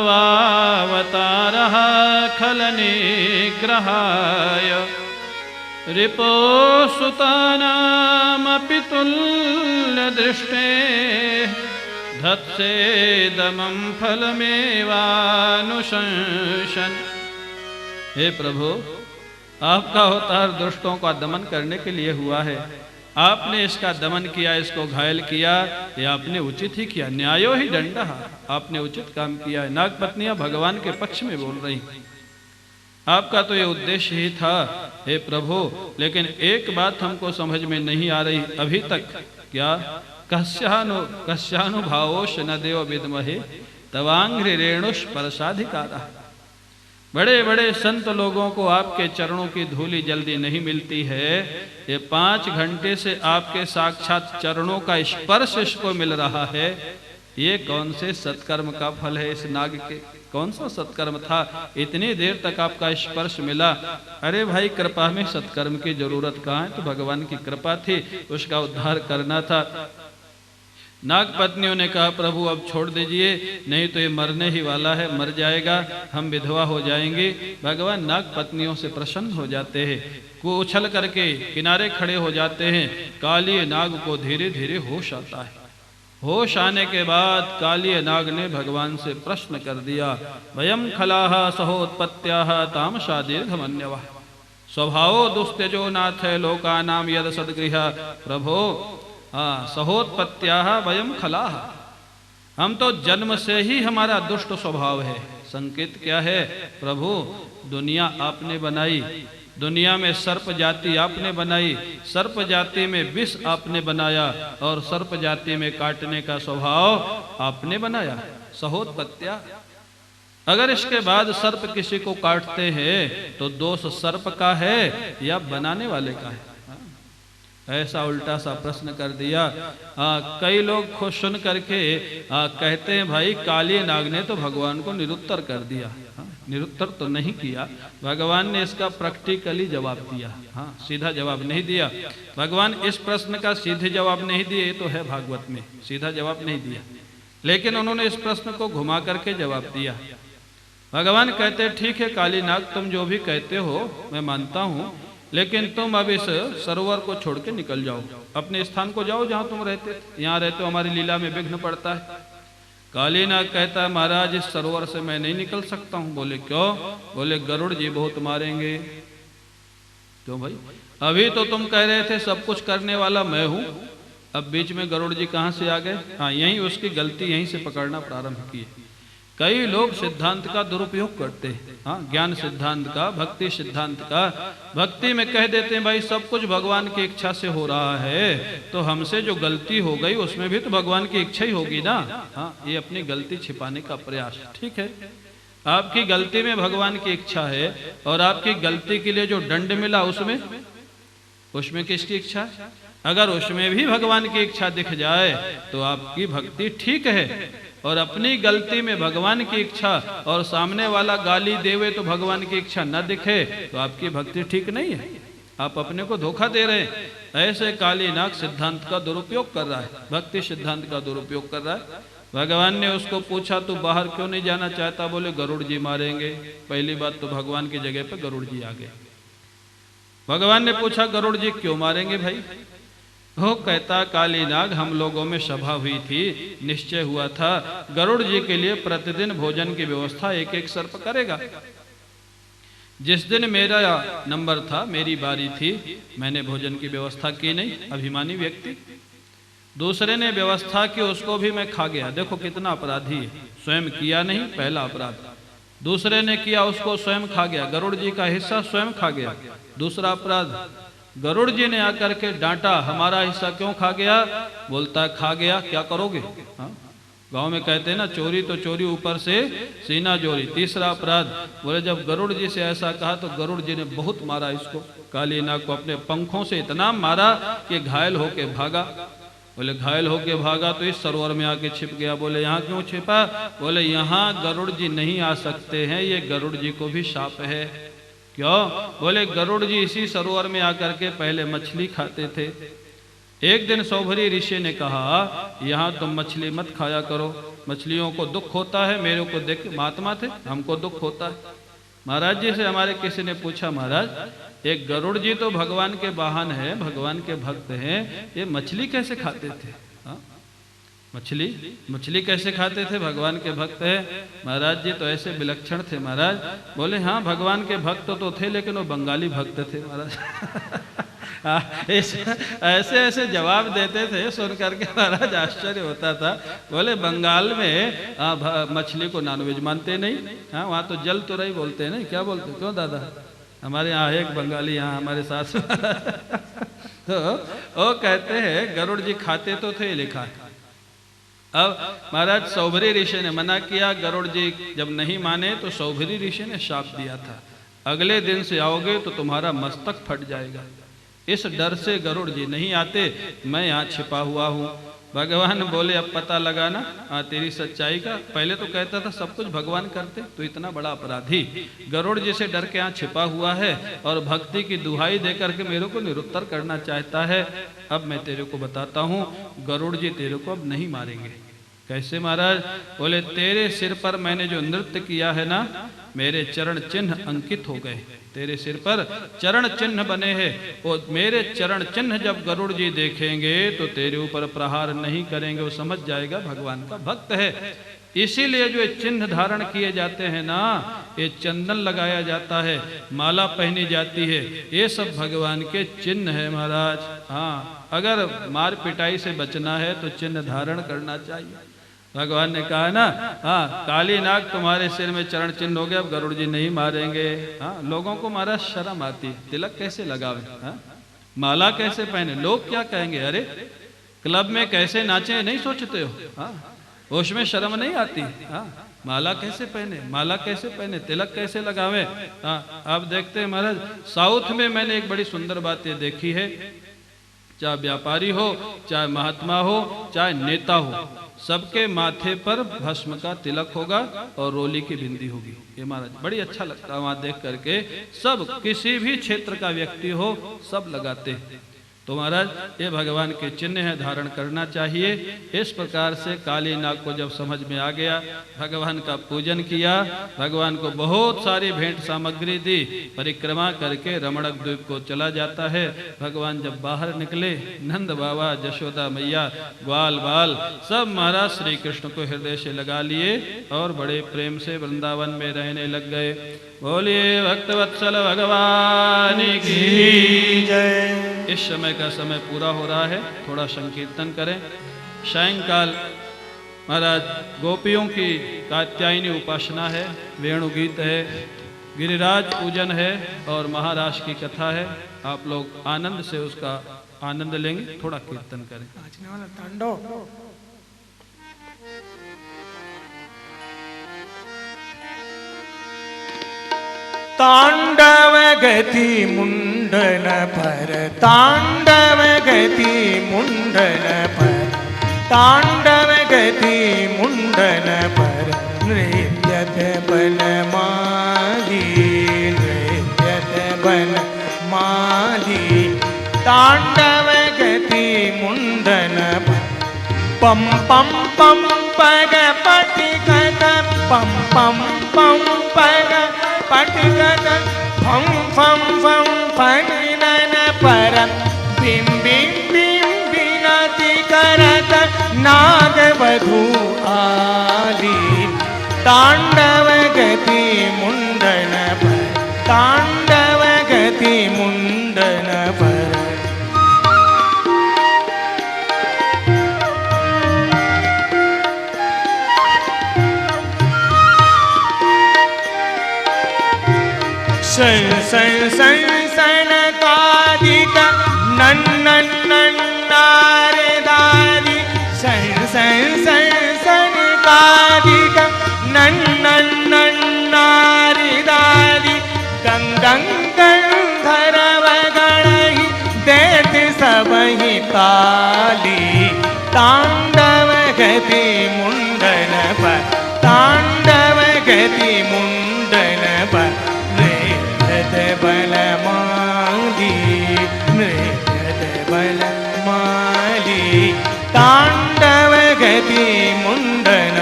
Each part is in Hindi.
वावतारः खलनिग्रहाय रिपोसुतानामपि तुल्यदृष्टेः धत्सेदमं फलमेवानुशंसन। हे प्रभु, आपका अवतार दुष्टों का दमन करने के लिए हुआ है। आपने इसका दमन किया, इसको घायल किया, ये आपने उचित ही किया। न्यायो ही दंडः, आपने उचित काम किया है। नागपत्नियां भगवान के पक्ष में बोल रही, आपका तो ये उद्देश्य ही था हे प्रभु। लेकिन एक बात हमको समझ में नहीं आ रही अभी तक, क्या? कस्यानुभावोश न देव विद्महे तवांघ्रि रेणुष परसाधिकारा। बड़े बड़े संत लोगों को आपके चरणों की धूली जल्दी नहीं मिलती है। ये 5 घंटे से आपके साक्षात चरणों का स्पर्श इसको मिल रहा है। ये कौन से सत्कर्म का फल है? इस नाग के कौन सा सत्कर्म था? इतनी देर तक आपका स्पर्श मिला। अरे भाई, कृपा में सत्कर्म की जरूरत कहाँ है? तो भगवान की कृपा थी, उसका उद्धार करना था। नागपत्नियों ने कहा प्रभु अब छोड़ दीजिए, नहीं तो ये मरने ही वाला है, मर जाएगा, हम विधवा हो जाएंगे। भगवान नागपत्नियों से प्रसन्न हो जाते हैं, को उछल करके किनारे खड़े हो जाते हैं। काली नाग को धीरे धीरे होश आता है। होश आने के बाद काली नाग ने भगवान से प्रश्न कर दिया, वयम खलाः सहोत्पत्त्याः तामसा दीर्घमन्यवः स्वभावो दुस्त्यजो नाथ लोकानां यद सद्गृह। प्रभो, सहोत्पत्त्याः वयम खलाः, हम तो जन्म से ही हमारा दुष्ट स्वभाव है। संकेत क्या है? प्रभु, दुनिया आपने बनाई, दुनिया में सर्प जाति आपने बनाई, सर्प जाति में विष आपने बनाया और सर्प जाति में काटने का स्वभाव आपने बनाया। सहोत्पत्त्या, अगर इसके बाद सर्प किसी को काटते हैं तो दोष सर्प का है या बनाने वाले का है? ऐसा उल्टा सा प्रश्न कर दिया। कई लोग खुद सुन करके कहते हैं भाई काली नाग ने तो भगवान को निरुत्तर कर दिया। निरुत्तर तो नहीं किया, भगवान ने इसका प्रैक्टिकली जवाब दिया। सीधा जवाब नहीं दिया। भगवान इस प्रश्न का सीधे जवाब नहीं दिए, तो है भागवत में, सीधा जवाब नहीं दिया, लेकिन उन्होंने इस प्रश्न को घुमा करके जवाब दिया। भगवान कहते ठीक है काली नाग, तुम जो भी कहते हो मैं मानता हूँ, लेकिन तुम अब इस सरोवर को छोड़ के निकल जाओ, अपने स्थान को जाओ जहां तुम रहते थे। यहाँ रहते हो हमारी लीला में विघ्न पड़ता है। काली नाग कहता है महाराज इस सरोवर से मैं नहीं निकल सकता हूँ। बोले क्यों? बोले गरुड़ जी बहुत मारेंगे। क्यों भाई? अभी तो तुम कह रहे थे सब कुछ करने वाला मैं हूँ, अब बीच में गरुड़ जी कहाँ से आ गए? यही उसकी गलती, यहीं से पकड़ना प्रारंभ की। कई लोग सिद्धांत का दुरुपयोग करते हैं, ज्ञान सिद्धांत का, भक्ति सिद्धांत का। भक्ति में कह देते हैं भाई सब कुछ भगवान की इच्छा से हो रहा है, तो हमसे जो गलती हो गई उसमें भी तो भगवान की इच्छा ही होगी ना। ये अपनी गलती छिपाने का प्रयास। ठीक है, आपकी गलती में भगवान की इच्छा है और आपकी गलती के लिए जो दंड मिला उसमें किसकी इच्छा है? अगर उसमें भी भगवान की इच्छा दिख जाए तो आपकी भक्ति ठीक है, और अपनी गलती में भगवान की इच्छा और सामने वाला गाली देवे तो भगवान की इच्छा न दिखे तो आपकी भक्ति ठीक नहीं है, आप अपने को धोखा दे रहे हैं। ऐसे काली नाग सिद्धांत का दुरुपयोग कर रहा है, भक्ति सिद्धांत का दुरुपयोग कर रहा है। भगवान ने उसको पूछा तू बाहर क्यों नहीं जाना चाहता? बोले गरुड़ जी मारेंगे। पहली बात तो भगवान की जगह पे गरुड़ जी आ गए। भगवान ने पूछा गरुड़ जी क्यों मारेंगे भाई? वो कहता काली नाग हम लोगों में सभा हुई थी, निश्चय हुआ था गरुड़ जी के लिए प्रतिदिन भोजन की व्यवस्था एक एक सर्प करेगा। जिस दिन मेरा नंबर था, मेरी बारी थी, मैंने भोजन की व्यवस्था की नहीं, अभिमानी व्यक्ति। दूसरे ने व्यवस्था की, उसको भी मैं खा गया। देखो कितना अपराधी है, स्वयं किया नहीं, पहला अपराध। दूसरे ने किया, उसको स्वयं खा गया, गरुड़ जी का हिस्सा स्वयं खा गया, दूसरा अपराध। गरुड़ जी ने आकर के डांटा हमारा हिस्सा क्यों खा गया? बोलता है खा गया क्या करोगे? गांव में कहते हैं ना चोरी तो चोरी ऊपर से सीना जोरी। तीसरा अपराध, बोले जब गरुड़ जी से ऐसा कहा तो गरुड़ जी ने बहुत मारा इसको, काली नाग को अपने पंखों से इतना मारा कि घायल होके भागा। बोले घायल होके भागा तो इस सरोवर में आके छिप गया। बोले यहाँ क्यों छिपा? बोले यहाँ गरुड़ जी नहीं आ सकते हैं, ये गरुड़ जी को भी शाप है। क्यों? बोले गरुड़ जी इसी सरोवर में आकर के पहले मछली खाते थे। एक दिन सौभरी ऋषि ने कहा यहाँ तुम मछली मत खाया करो, मछलियों को दुख होता है, मेरे को देख के महात्मा थे, हमको दुख होता है। महाराज जी से हमारे किसी ने पूछा, महाराज एक गरुड़ जी तो भगवान के वाहन है, भगवान के भक्त हैं, ये मछली कैसे खाते थे? हाँ? मछली कैसे खाते थे? भगवान के भक्त है। महाराज जी तो ऐसे विलक्षण थे महाराज। बोले हाँ भगवान के भक्त तो थे, लेकिन वो बंगाली भक्त थे महाराज। ऐसे ऐसे जवाब देते थे, सुन करके महाराज आश्चर्य होता था। बोले बंगाल में मछली को नॉनवेज मानते नहीं, हाँ वहाँ तो जल तो रही बोलते हैं, नहीं क्या बोलते? क्यों दादा? हमारे यहाँ एक बंगाली यहाँ हमारे साथ तो वो कहते हैं गरुड़ जी खाते तो थे, लिखा है। अब महाराज सौभरी ऋषि ने मना किया, गरुड़ जी जब नहीं माने तो सौभरी ऋषि ने शाप दिया था, अगले दिन से आओगे तो तुम्हारा मस्तक फट जाएगा। इस डर से गरुड़ जी नहीं आते, मैं यहाँ छिपा हुआ हूँ। भगवान बोले अब पता लगाना तेरी सच्चाई का। पहले तो कहता था सब कुछ भगवान करते, तो इतना बड़ा अपराधी गरुड़ जी से डर के यहाँ छिपा हुआ है और भक्ति की दुहाई दे करके मेरे को निरुत्तर करना चाहता है। अब मैं तेरे को बताता हूँ, गरुड़ जी तेरे को अब नहीं मारेंगे। कैसे महाराज? बोले तेरे सिर पर मैंने जो नृत्य किया है ना, मेरे चरण चिन्ह अंकित हो गए, तेरे सिर पर चरण चिन्ह बने हैं। और मेरे चरण चिन्ह जब गरुड़ जी देखेंगे तो तेरे ऊपर प्रहार नहीं करेंगे, वो समझ जाएगा भगवान का भक्त है। इसीलिए जो चिन्ह धारण किए जाते हैं ना, ये चंदन लगाया जाता है, माला पहनी जाती है, ये सब भगवान के चिन्ह है महाराज। हाँ अगर मार पिटाई से बचना है तो चिन्ह धारण करना चाहिए। भगवान ने कहा ना, हाँ काली नाग तुम्हारे सिर में चरण चिन्ह हो गया, अब गरुड़ जी नहीं मारेंगे। हाँ लोगों को महाराज शर्म आती, तिलक कैसे लगावे, हाँ माला कैसे पहने, लोग क्या कहेंगे, अरे क्लब में कैसे नाचे नहीं सोचते हो? हाँ उसमें शर्म नहीं आती? हाँ माला कैसे पहने, माला कैसे पहने, तिलक कैसे लगावे। हाँ अब देखते हैं महाराज, साउथ में मैंने एक बड़ी सुंदर बात ये देखी है, चाहे व्यापारी हो, चाहे महात्मा हो, चाहे नेता हो, सबके माथे पर भस्म का तिलक होगा और रोली की बिंदी होगी। ये महाराज बड़ी अच्छा लगता है वहां देख करके, सब किसी भी क्षेत्र का व्यक्ति हो सब लगाते हैं। तो महाराज ये भगवान के चिन्ह है, धारण करना चाहिए। इस प्रकार से काली नाग को जब समझ में आ गया, भगवान का पूजन किया, भगवान को बहुत सारी भेंट सामग्री दी, परिक्रमा करके रमणक द्वीप को चला जाता है। भगवान जब बाहर निकले, नंद बाबा, जशोदा मैया, ग्वाल बाल सब महाराज श्री कृष्ण को हृदय से लगा लिए और बड़े प्रेम से वृंदावन में रहने लग गए। बोलिए भक्तवत्सल भगवान की जय। इस समय का समय पूरा हो रहा है, थोड़ा संकीर्तन करें। सायंकाल महाराज गोपियों की कात्यायनी उपासना है, वेणु गीत है, गिरिराज पूजन है और महाराज की कथा है। आप लोग आनंद से उसका आनंद लेंगे, थोड़ा कीर्तन करें। नाचने वाला तांडव। तांडव गति मुंडन पर, तांडव गति मुंडन पर, तांडव गति मुंडन पर, नृत्यत बन माली, नृत्यत बन माली, तांडव गति मुंडन पर, पम पम पम पग पटिकत, पम पम पम पग पटिकत, फम फम फम फनिनन पर, बिम बिम बिम बिनति करत, नागवधू आली, तांडव गति मुंडन पर, तांडव गति मुंडन पर। सन सन सन सनकादिक नन्नन नन्नारे दारी, सन सन सन सनकादिक नन्नन नन्नारे दारी, गंगं गंधर्व गणहि देत सबहि ताली, तांडव गति मुंडन पर, तांडव गति मुंडन पर, बल माली, नृत्यत बल माली, तांडव गति मुंडन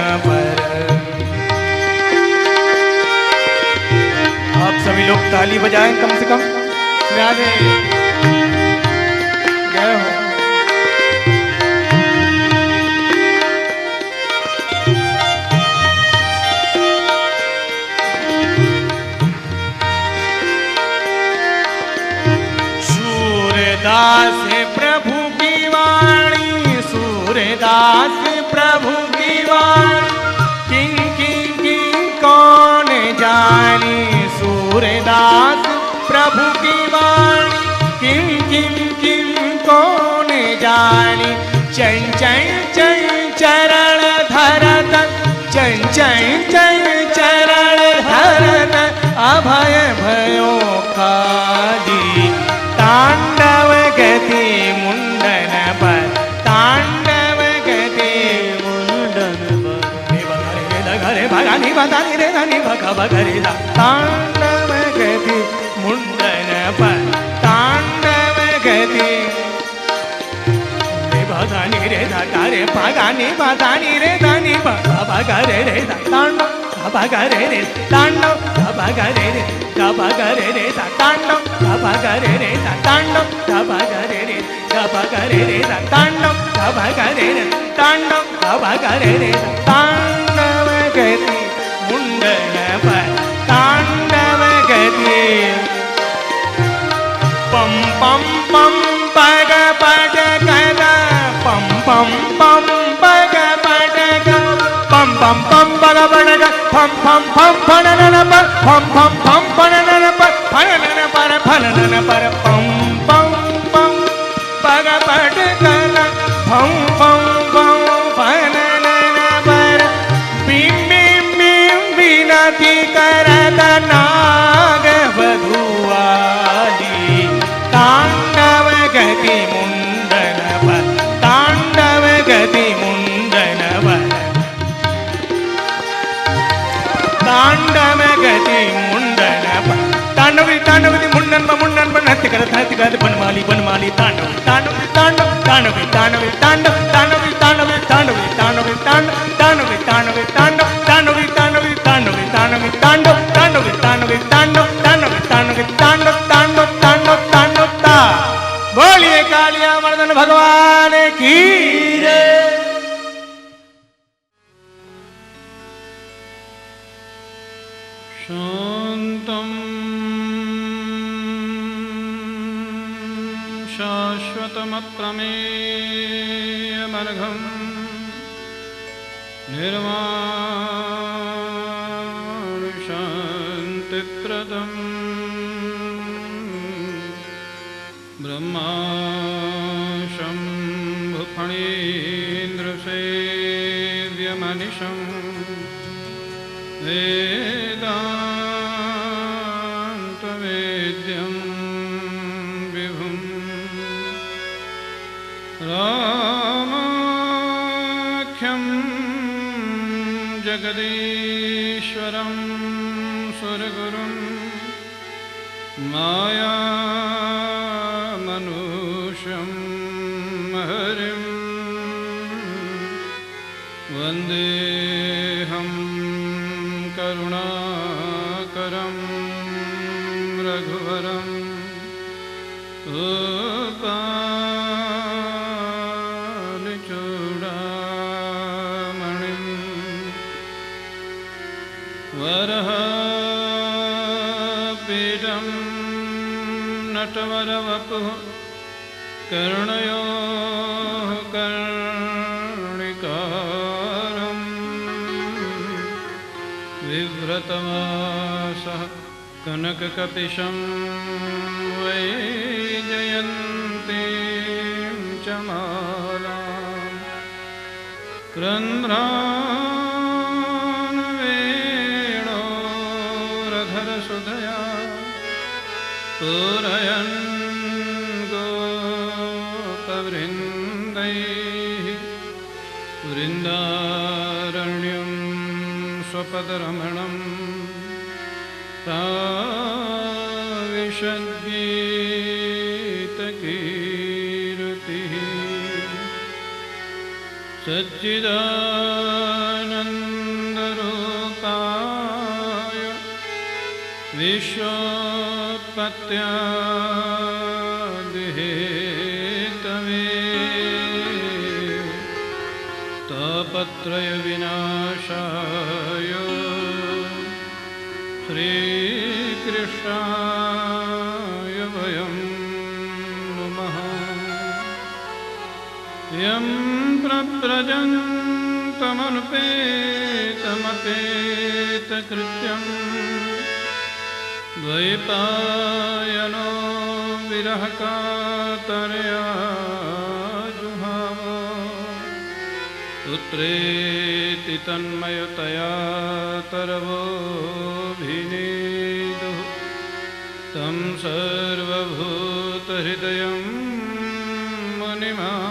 ताली बजाएं कम से कम। राधे जय हो। सूरदास प्रभु की वाणी, सूरदास प्रभु की वाणी, किं किं किं कौन जानी। सूरदास प्रभु की वाणी, किं किं किं कौन जानी। चंचल चरण धरत, चंचल चरण धरत, अभय भयो काली। तांडव गति मुंडन पर, तांडव गति मुंडन पर। घरे भगानी बधानी रे धनी भगा भगरे दा। तांडव गति मुंडन पर, तांडव गति भगानी रे धा रे भगानी बधानी रे धनी भगा भगरे रे दा। तांडव भगरे रे तांडव भगरे रे भगरे रे तांडव भगरे रे तांडव भगरे रे भगरे रे तांडव भगरे रे तांडव भगरे रे। तांडव गति मुंडन पर, तांडव गति। पम पम पम पग पग गद, पम पम पम पग पग गद, पम पम पम पग पग गद, पम पम पम फनन पर, पम पम पम फनन पर, फनन पर फनन पर, पम पम पम पग पग गद, पम पम पम फनन पर। बिम बिम बिम विनती करत नाग वधुआली। तांडव गति मुंडन पर, तांडव गति मुंडन पर, तांडव गति मुंडन पर। तांडवी तांडवी मुंडन पर, मुंडन पर नृत्य करत बनमाली बनमाली। तांडव तांडव तांडव तांडवी तांडवी तांडव तांडवी तांडवी तांडवी तांडवी तांडव तांडवी तांडवी तांडव तांडवी तांडवी तांडवी तांडवी तांडव तांडवी तांडवी तांडव तांडवी तांडवी तांडव तांडव तांडव तांडव ता। बोलिए कालिया मर्दन भगवान की जय। शांतं शाश्वतमप्रमेयमनघं, निर्वाणशान्तिप्रदं, ब्रह्मा शम्भुफणीन्द्रसेव्यमनिशं, वेदान्तवेद्यं विभुं, रामाख्यं जगदीश्वरं सुरगुरुं, मायामनुष्यं हरिं वन्देऽहं करुणाकरं रघुवरं गोपालचूडामणिं वरहपीठं नटवरवपुः कर्णयो कर्णिकारं बिभ्रतवासः कनककपिशं वैजयन्तीं च मालां क्रन्ध्रान् वेणोरधरसुधया पूरयन् गोपवृन्दैः वृन्दारण्यं स्वपदरमणं ताविषद्गीतकीर्तिः सच्चिदानन्दरूपाय विश्वोत्पत्त्यादिहेतवे तापत्रय विनाशाय श्रीकृष्णाय वयं नमः। यं प्रव्रजन्तमनुपेतमपेतकृत्यं द्वैपायनो विरहकातरया जुहाव पुत्रेति तन्मयतया तरवोऽभिनेदुः तं सर्वभूतहृदयं मुनिमानतोऽस्मि।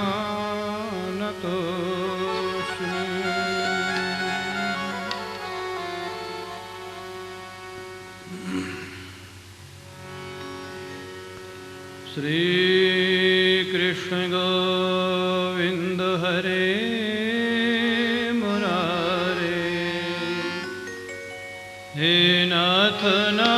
श्रीकृष्ण गोविंद हरे मुरारे, हे नाथ ना